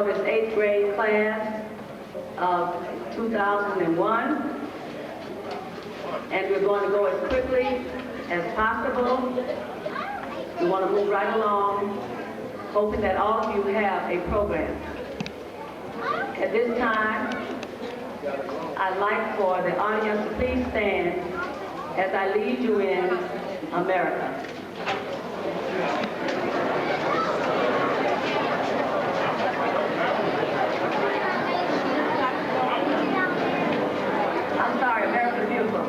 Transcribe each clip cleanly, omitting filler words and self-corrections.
for this 8th grade class of 2001. And we're going to go as quickly as possible. We want to move right along, hoping that all of you have a program. At this time, I'd like for the audience to please stand as I lead you in America. I'm sorry, America's beautiful.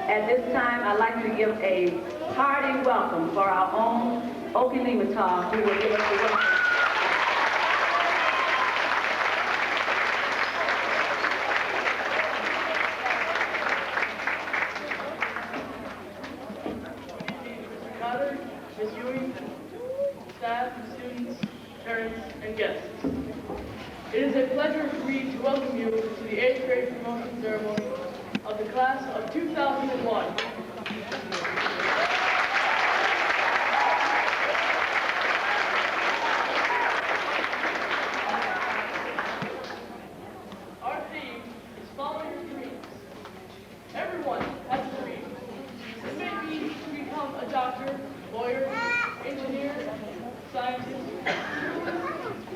At this time, I'd like to give a hearty welcome for our own Okilimata, who will give us a welcome. Mr. Cotter, Ms. Ewing, staff, students, parents, and guests. It is a pleasure for me to welcome you to the 8th grade promotion ceremony of the class of 2001. Our theme is following your dreams. Everyone has a dream. It may be to become a doctor, lawyer, engineer, scientist,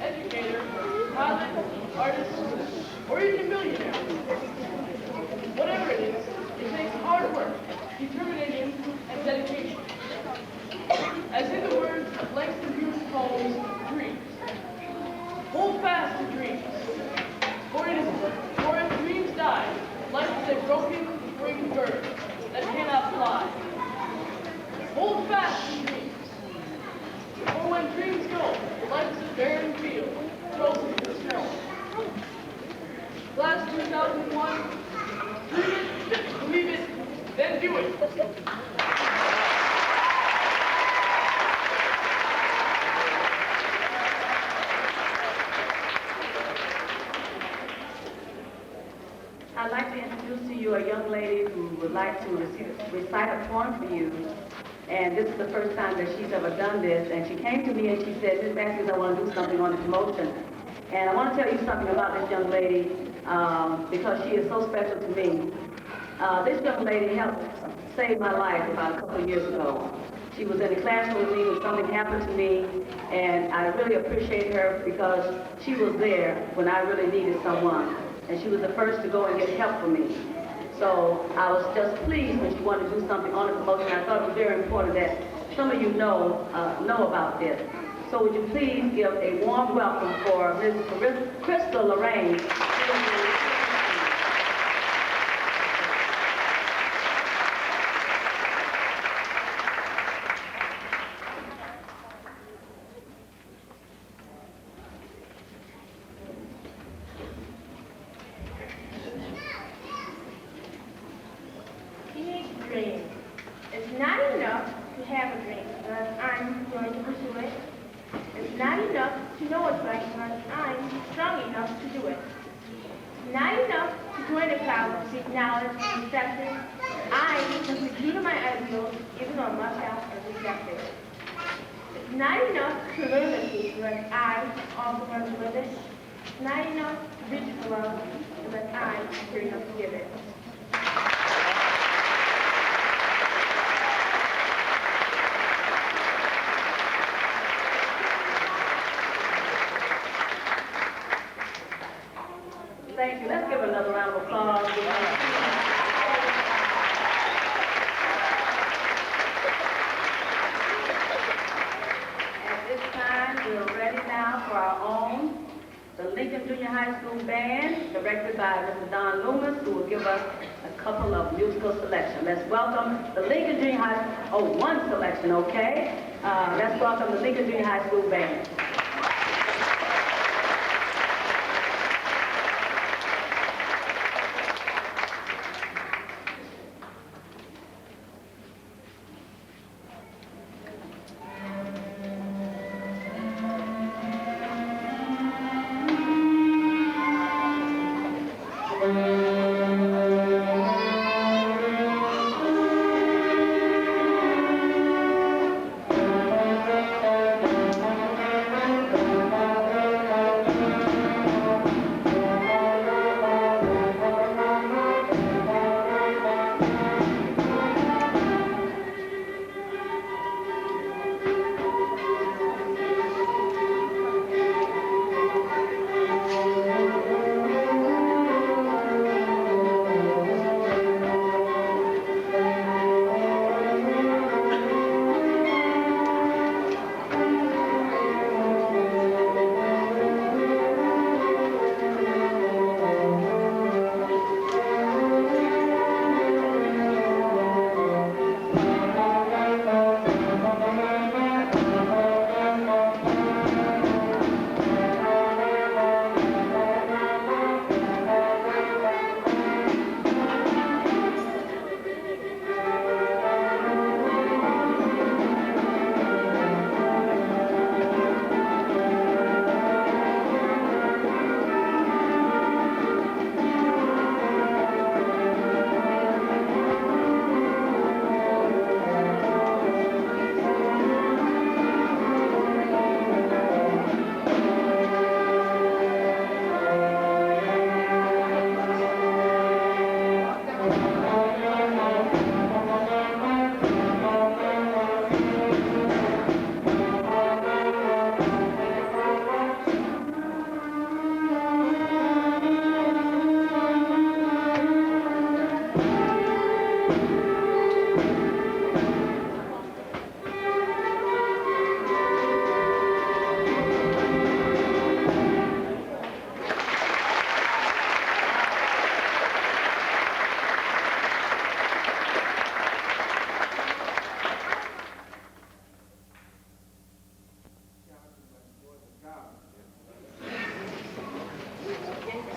educator, pilot, artist, or even a millionaire. Whatever it is, it takes hard work, determination, and dedication. As in the words of Langston Hughes' poems, dreams. Hold fast to dreams, for if dreams die, life is a broken winged bird that cannot fly. Hold fast to dreams, for when dreams go, life is a barren field, frozen in snow. Class 2001, dream it, believe it, then do it. I'd like to introduce to you a young lady who would like to recite a poem for you. And this is the first time that she's ever done this. And she came to me and she said, Ms. Matthews, I want to do something on the promotion. And I want to tell you something about this young lady because she is so special to me. This young lady helped save my life about a couple of years ago. She was in the classroom with me when something happened to me, and I really appreciate her because she was there when I really needed someone, and she was the first to go and get help for me. So I was just pleased when she wanted to do something on the promotion. I thought it was very important that some of you know about this. So would you please give a warm welcome for Ms. Crystal Lorraine. Dream. It's not enough to have a dream, but I'm going to pursue it. It's not enough to know what's right, but I'm strong enough to do it. It's not enough to join the crowd to seek knowledge and acceptance. I must be true to my ideals, even though myself is rejected. It's not enough to learn the truth, but I also want to live it. It's not enough to reach for love, but I'm free enough to give it. Thank you. Let's give her another round of applause. At this time, we're ready now for our own, the Lincoln Junior High School Band, directed by Mr. Don Loomis, who will give us a couple of musical selections. Let's welcome the Lincoln Junior High, one selection, okay? Let's welcome the Lincoln Junior High School Band.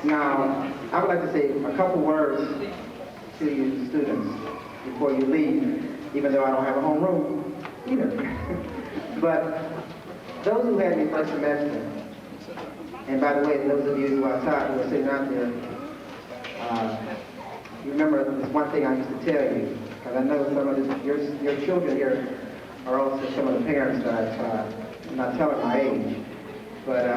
Now, I would like to say a couple words to you students before you leave, even though I don't have a homeroom either. But those who had me first semester, and by the way, those of you who are taught who are sitting out there, you remember this one thing I used to tell you, because I know some of your children here are also some of the parents that I taught. I'm not telling my age, but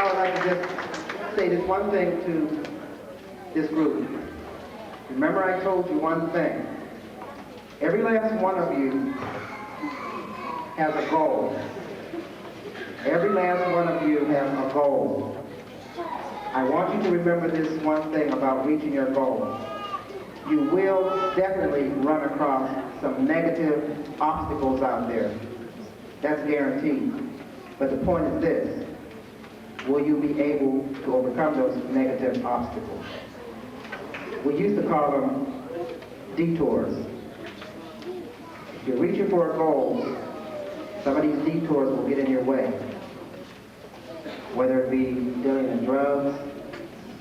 I would like to just say this one thing to this group. Remember I told you one thing. Every last one of you has a goal. Every last one of you has a goal. I want you to remember this one thing about reaching your goal. You will definitely run across some negative obstacles out there. That's guaranteed. But the point is this. Will you be able to overcome those negative obstacles? We used to call them detours. If you're reaching for a goal, some of these detours will get in your way. Whether it be dealing in drugs,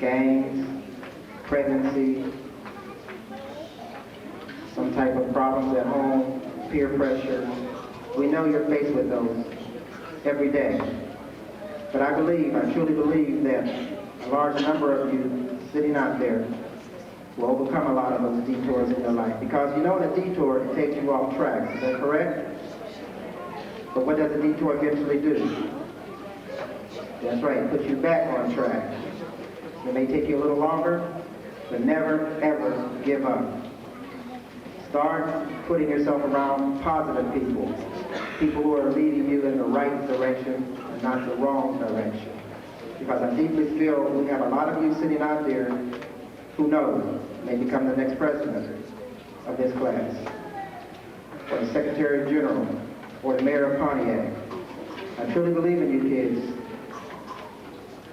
gangs, pregnancy, some type of problems at home, peer pressure. We know you're faced with those every day. But I truly believe that a large number of you sitting out there will overcome a lot of those detours in your life. Because you know in a detour, it takes you off track. Is that correct? But what does a detour eventually do? That's right, it puts you back on track. It may take you a little longer, but never, ever give up. Start putting yourself around positive people. People who are leading you in the right direction and not the wrong direction. Because I deeply feel we have a lot of you sitting out there who knows may become the next president of this class, or the Secretary General, or the Mayor of Pontiac. I truly believe in you kids.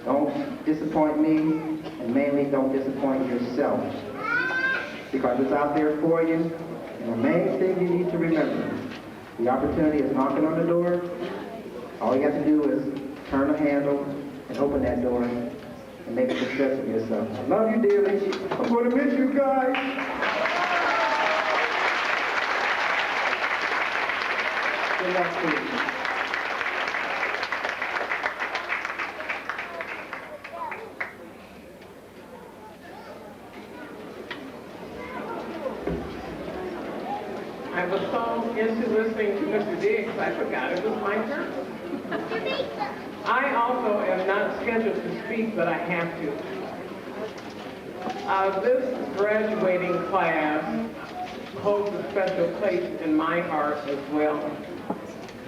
Don't disappoint me, and mainly don't disappoint yourself. Because it's out there for you, and the main thing you need to remember, the opportunity is knocking on the door. All you have to do is turn the handle and open that door and make a success of yourself. I love you dearly. I'm going to miss you guys. Good luck to you. I was so into listening to Mr. Diggs, I forgot it was my turn. I also am not scheduled to speak, but I have to. This graduating class holds a special place in my heart as well.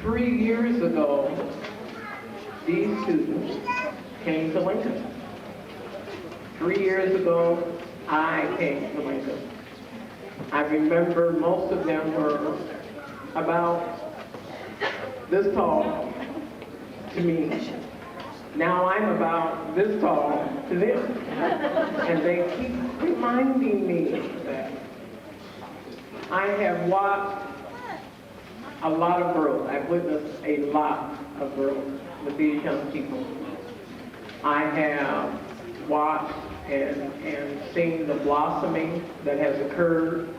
3 years ago, these students came to Lincoln. 3 years ago, I came to Lincoln. I remember most of them were about this tall to me. Now I'm about this tall to them. And they keep reminding me that I have watched a lot of growth. I've witnessed a lot of growth with these young people. I have watched and seen the blossoming that has occurred.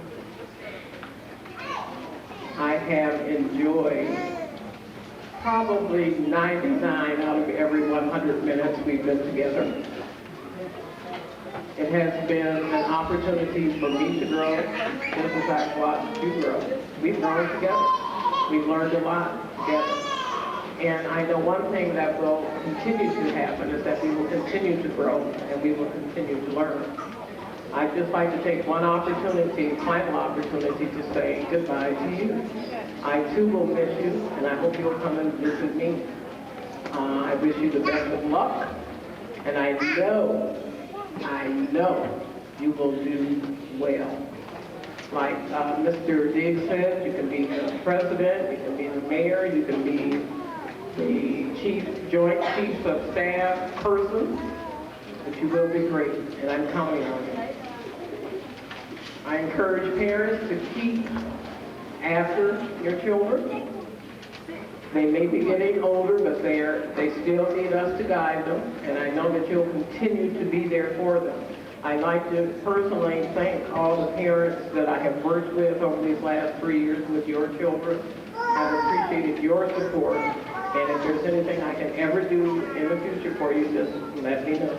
I have enjoyed probably 99 out of every 100 minutes we've been together. It has been an opportunity for me to grow, just as I've watched you grow. We've grown together. We've learned a lot together. And I know one thing that will continue to happen is that we will continue to grow and we will continue to learn. I'd just like to take one opportunity, final opportunity, to say goodbye to you. I too will miss you, and I hope you'll come and visit me. I wish you the best of luck, and I know you will do well. Like Mr. Diggs said, you can be the president, you can be the mayor, you can be the joint chiefs of staff person, but you will be great, and I'm counting on you. I encourage parents to keep after your children. They may be getting older, but they still need us to guide them, and I know that you'll continue to be there for them. I'd like to personally thank all the parents that I have worked with over these last 3 years with your children. I've appreciated your support, and if there's anything I can ever do in the future for you, just let me know.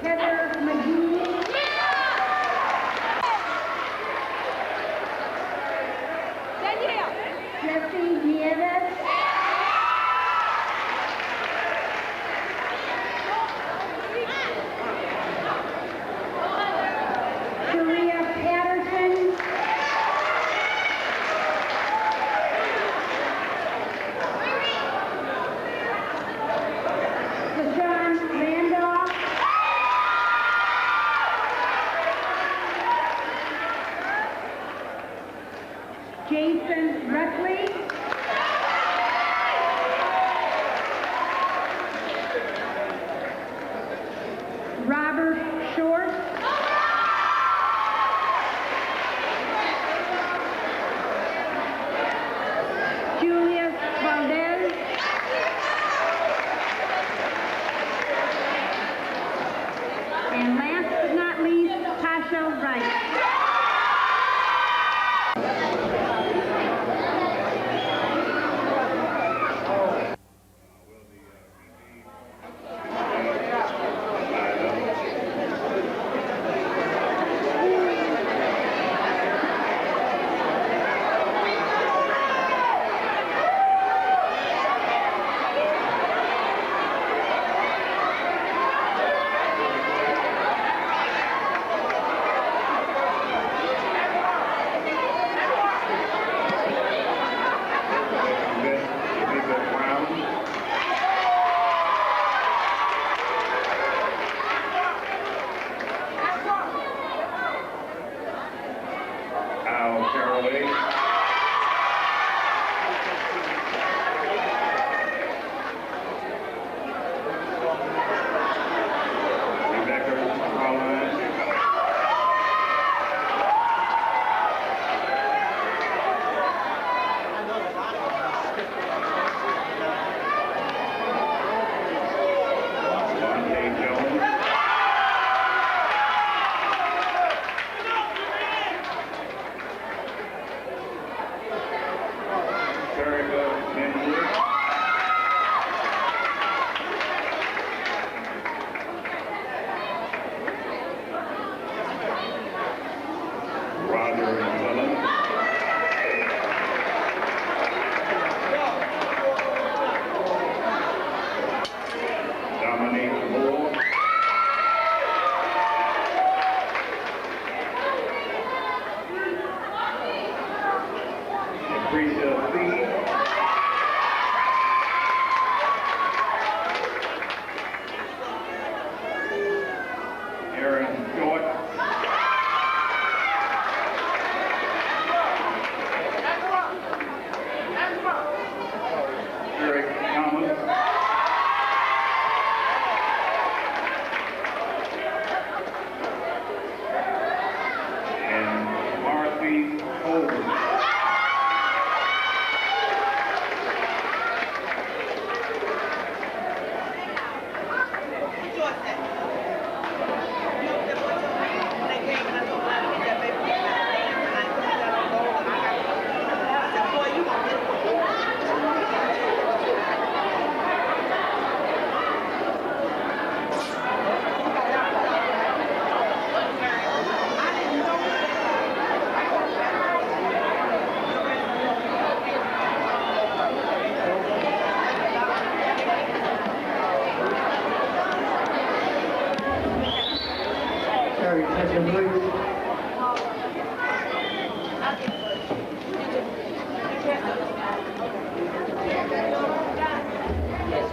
Heather McGee. Jesse Nieves. Maria Patterson. Deshaun Randolph. Jason Rutley. Robert Short. Julius Valdez. And last but not least, Tasha Wright.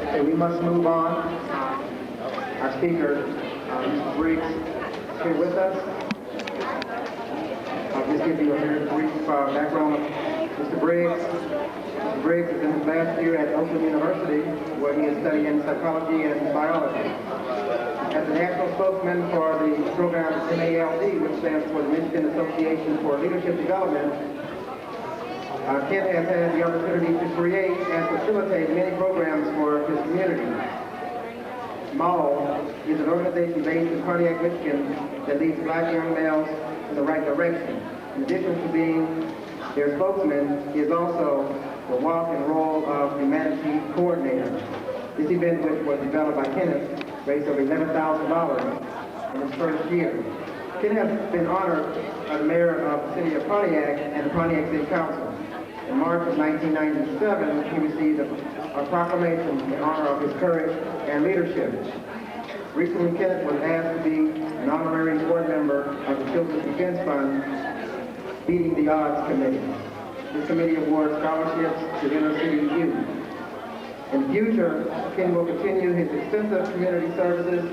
Okay, we must move on. Our speaker, Mr. Briggs, is here with us. I'll just give you a very brief background of Mr. Briggs. Mr. Briggs is in his last year at Oakland University, where he is studying psychology and biology. As the national spokesman for the program MALD, which stands for the Michigan Association for Leadership Development, Kent has had the opportunity to create and facilitate many programs for his community. MALD is an organization based in Pontiac, Michigan that leads black young males in the right direction. In addition to being their spokesman, he is also the walk and role of humanity coordinator. This event, which was developed by Kenneth, raised over $11,000 in his first year. Ken has been honored by the mayor of the city of Pontiac and the Pontiac City Council. In March of 1997, he received a proclamation in honor of his courage and leadership. Recently, Kenneth was asked to be an honorary board member of the Children's Defense Fund, Beating the Odds Committee. This committee awards scholarships to inner city youth. In the future, Ken will continue his extensive community services.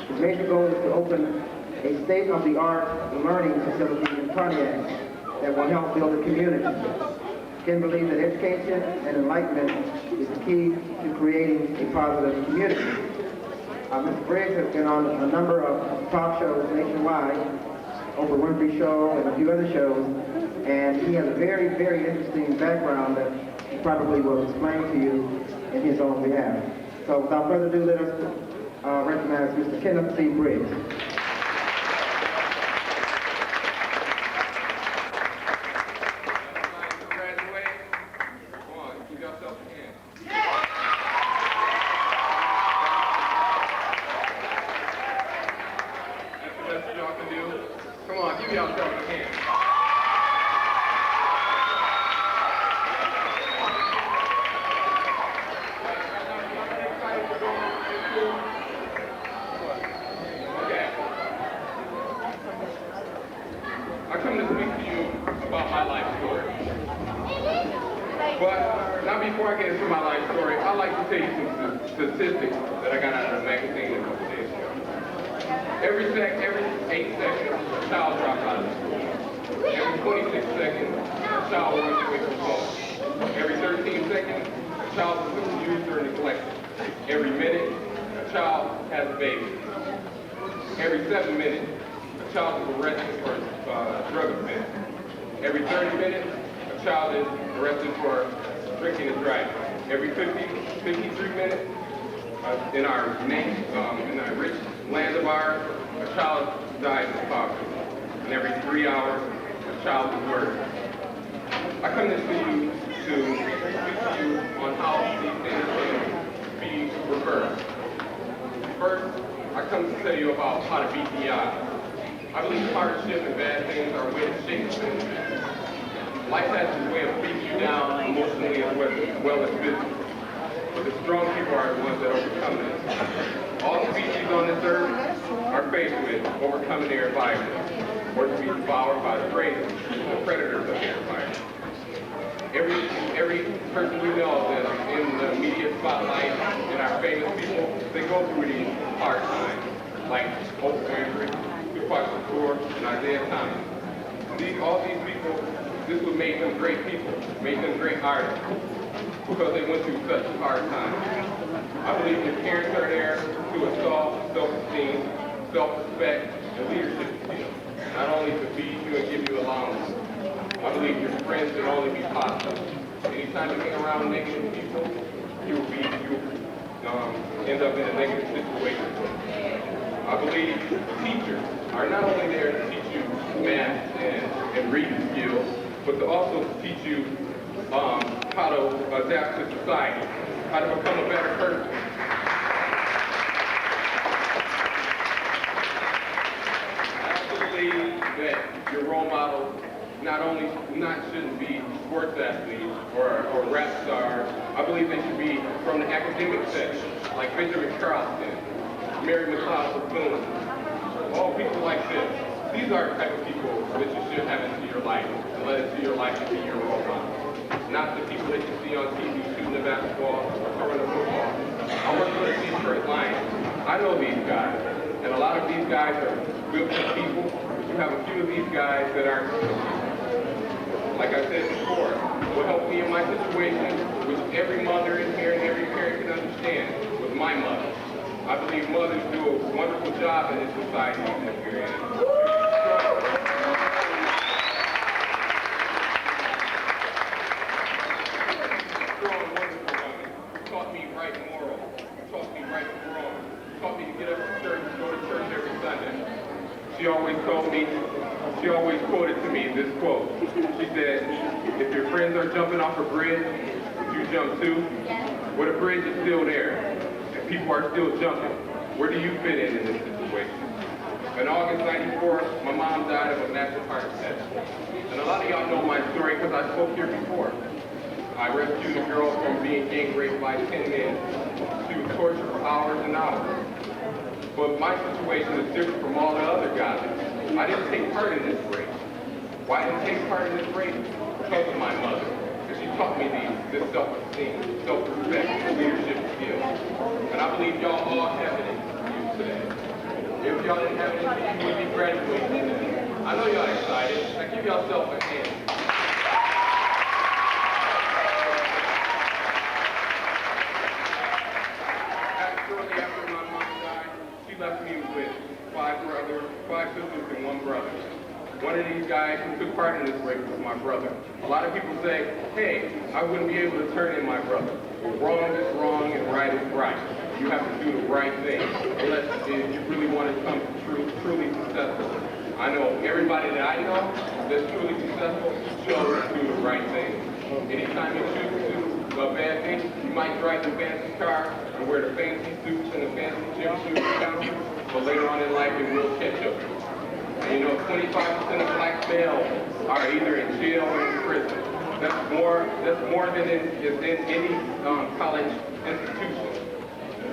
His major goal is to open a state-of-the-art learning facility in Pontiac that will help build a community. Ken believes that education and enlightenment is the key to creating a positive community. Mr. Briggs has been on a number of talk shows nationwide, Oprah Winfrey Show and a few other shows, and he has a very, very interesting background that he probably will explain to you in his own behalf. So without further ado, let us recognize Mr. Kenneth C. Briggs. Before I get into my life story, I'd like to tell you some statistics that I got out of a magazine a couple days ago. Every 8 seconds, a child drops out of school. Every 26 seconds, a child runs away from home. Every 13 seconds, a child is abused or neglected. Every minute, a child has a baby. Every 7 minutes, a child is arrested for a drug offense. Every 30 minutes, a child is arrested for drinking and driving. Every 53 minutes, in our in our rich land of ours, a child dies of poverty. And every 3 hours, a child is murdered. I come to see you to speak to you on how these things can be reversed. First, I come to tell you about how to beat the odds. I believe hardship and bad things are a way to shape things. Life has a way of beating you down emotionally as well as physically. But the strong people are the ones that overcome this. All species on this earth are faced with overcoming their environment, or to be devoured by the predators of their environment. Every person we know that's in the media spotlight and our famous people, they go through these hard times, like Oprah Winfrey, Tupac Shakur, and Isaiah Thomas. All these people, this would make them great people, make them great artists, because they went through such hard times. I believe your parents are there to install self-esteem, self-respect, and leadership skills, not only to feed you and give you allowance. I believe your friends should only be positive. Anytime you hang around negative people, you will end up in a negative situation. I believe teachers are not only there to teach you math and reading skills, but to also teach you how to adapt to society, how to become a better person. I also believe that your role models shouldn't be sports athletes or rap stars. I believe they should be from the academic section, like Benjamin Charleston, Mary McLeod Bethune, all people like this. These are the type of people that you should have into your life, and let into your life to be your role model. Not the people that you see on TV shooting the basketball or throwing the football. I work for the Detroit Lions. I know these guys, and a lot of these guys are good people, but you have a few of these guys that aren't. Like I said before, will help me in my situation, which every mother in here and every parent can understand, was my mother. I believe mothers do a wonderful job in this society that we're in. Strong, wonderful woman who taught me right and moral, taught me right and wrong, taught me to get up to church, go to church every Sunday. She always quoted to me this quote. She said, if your friends are jumping off a bridge, would you jump too? Well, the bridge is still there, and people are still jumping. Where do you fit in this situation? In August 94, my mom died of a massive heart attack. And a lot of y'all know my story because I spoke here before. I rescued a girl from being gang raped by 10 men. She was tortured for hours and hours. But my situation is different from all the other guys. I didn't take part in this race. Why didn't I take part in this race? Because of my mother. Because she taught me this self-esteem, self-respect, and leadership skills. And I believe y'all all have it in you today. If y'all didn't have it in you, you would be graduating today. I know y'all excited. Now give yourself a hand. Shortly after my mom died, she left me with 5 sisters and 1 brother. One of these guys who took part in this race was my brother. A lot of people say, hey, I wouldn't be able to turn in my brother. But wrong is wrong and right is right. You have to do the right thing unless you really want to become truly successful. I know everybody that I know that's truly successful chose to do the right thing. Anytime you choose to do a bad thing, you might drive the fancy car and wear the fancy suits and the fancy gym shoes, but later on in life it will catch up. And you know, 25% of black males are either in jail or in prison. That's more than is in any college institution.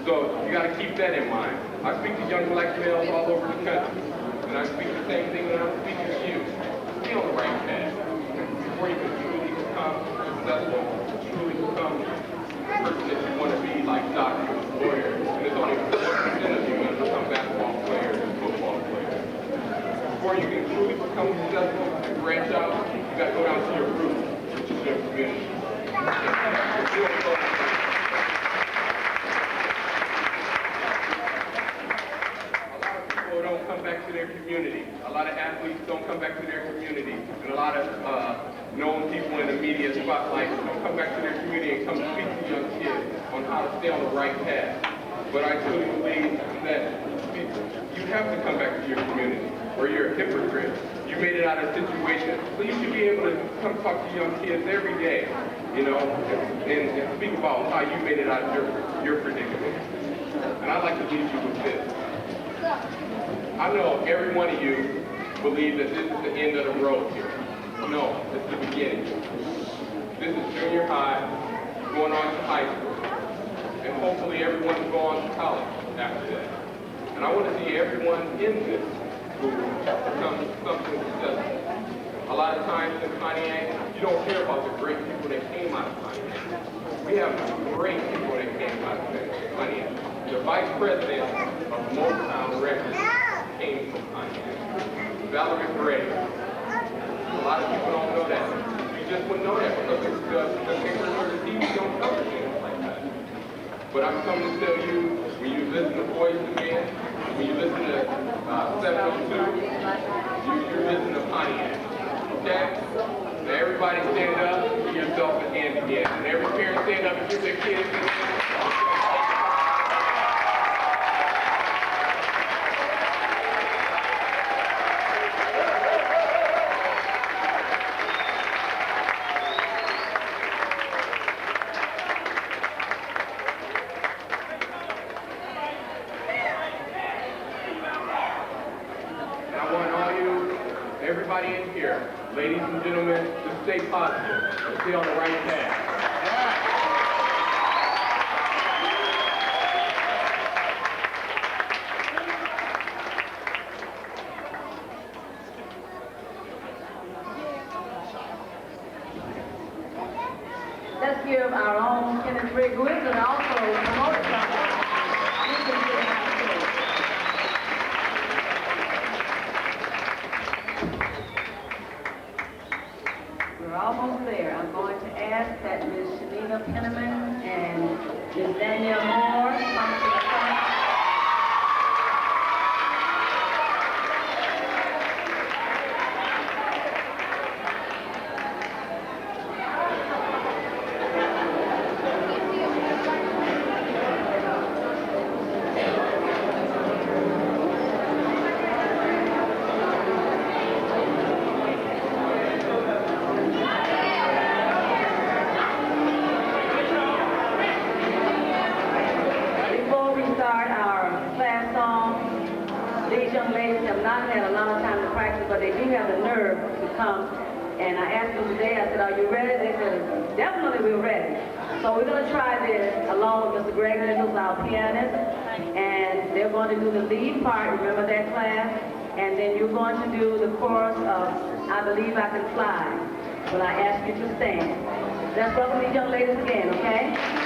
So you got to keep that in mind. I speak to young black males all over the country, and I speak the same thing when I'm speaking to you. Be on the right path before you can truly become successful, truly become the person that you want to be, like doctors, lawyers, and there's only 4% of you going to become basketball players and football players. Before you can truly become successful and branch out, you got to go down to your roots, which is your community. Don't come back to their community. A lot of athletes don't come back to their community. And a lot of known people in the media spotlight don't come back to their community and come speak to young kids on how to stay on the right path. But I truly believe that you have to come back to your community, or you're a hypocrite. You made it out of a situation, so you should be able to come talk to young kids every day, you know, and speak about how you made it out of your predicament. And I'd like to leave you with this. I know every one of you believe that this is the end of the road here. No, it's the beginning. This is junior high, going on to high school. And hopefully everyone's going to college after that. And I want to see everyone in this school become something successful. A lot of times in Pontiac, you don't hear about the great people that came out of Pontiac. We have great people that came out of Pontiac. The vice president of Motown Records came from Pontiac. Valerie Gray. A lot of people don't know that. You just wouldn't know that because the papers or the TV don't cover things like that. But I'm coming to tell you, when you listen to Boys II Men, when you listen to 702, you're listening to Pontiac. Okay? Now everybody stand up, give yourself a hand again. And every parent stand up and give their kids a hand. Everybody in here, ladies and gentlemen, to stay positive, to stay on the right path. Let's give our own Kenneth Rigg, who is also a promoter company. We're almost there. I'm going to ask that Ms. Shanina Penniman and Ms. Danielle Moore come to the front. young ladies have not had a lot of time to practice, but they do have the nerve to come. And I asked them today, I said, are you ready? They said, definitely we're ready. So we're going to try this along with Mr. Greg Nichols, our pianist. And they're going to do the lead part, remember that class? And then you're going to do the chorus of I Believe I Can Fly. When I ask you to stand. Let's welcome these young ladies again, okay?